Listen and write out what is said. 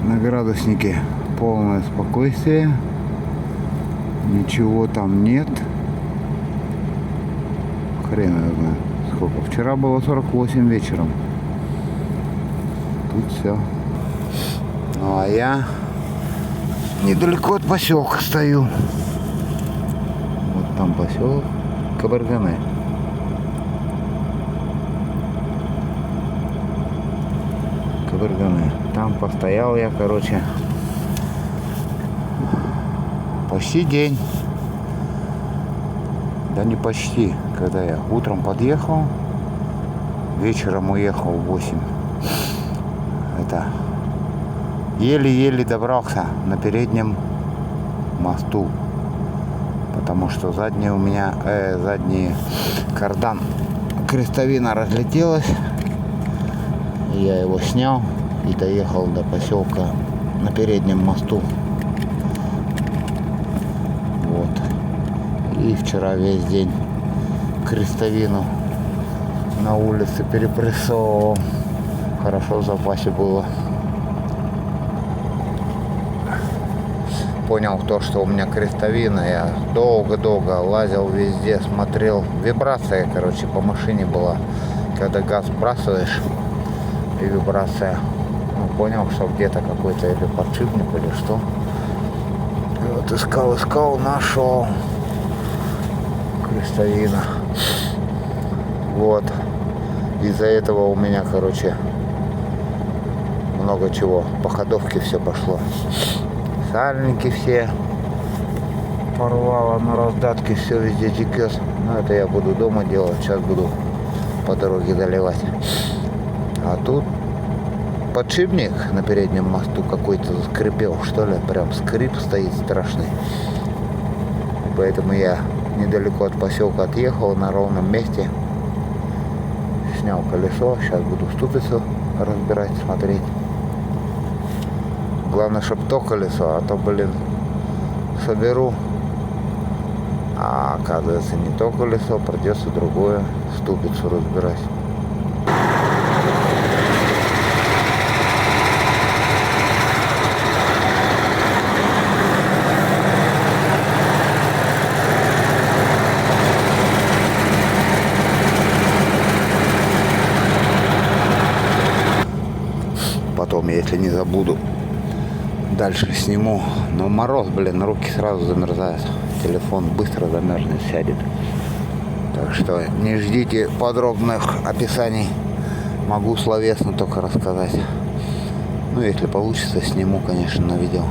На градуснике полное спокойствие. Ничего там нет. Хрен его знает сколько. Вчера было 48 вечером. Тут все. Ну а я недалеко от поселка стою. Вот там поселок Кабардине. Кабардине. Там постоял я, короче, почти день. Да не почти. Когда я утром подъехал, вечером уехал в 8. Это еле-еле добрался на переднем мосту. Потому что задний у меня, задний кардан, крестовина разлетелась. И я его снял и доехал до поселка на переднем мосту. Вот. И вчера весь день крестовину на улице перепрессовывал. Хорошо в запасе было. Понял то, что у меня крестовина. Я долго-долго лазил везде, смотрел. Вибрация, короче, по машине была. Когда газ сбрасываешь, и вибрация. Ну, понял, что где-то какой-то или подшипник, или что. И вот искал, нашел. Крестовина. Вот. Из-за этого у меня, короче, много чего. По ходовке все пошло. Сальники все порвало на раздатке, все везде текет. Но это я буду дома делать. Сейчас буду по дороге доливать. А тут подшипник на переднем мосту какой-то скрипел, что ли. Прям скрип стоит страшный. Поэтому я недалеко от поселка отъехал на ровном месте. Снял колесо. Сейчас буду ступицу разбирать, смотреть. Главное, чтобы то колесо, а то, блин, соберу. А оказывается, не то колесо, придется другое, ступицу разбирать. Потом, если не забуду, дальше сниму. Но мороз, блин, руки сразу замерзают. Телефон быстро замерзнет, сядет. Так что не ждите подробных описаний. Могу словесно только рассказать. Ну, если получится, сниму, конечно, на видео.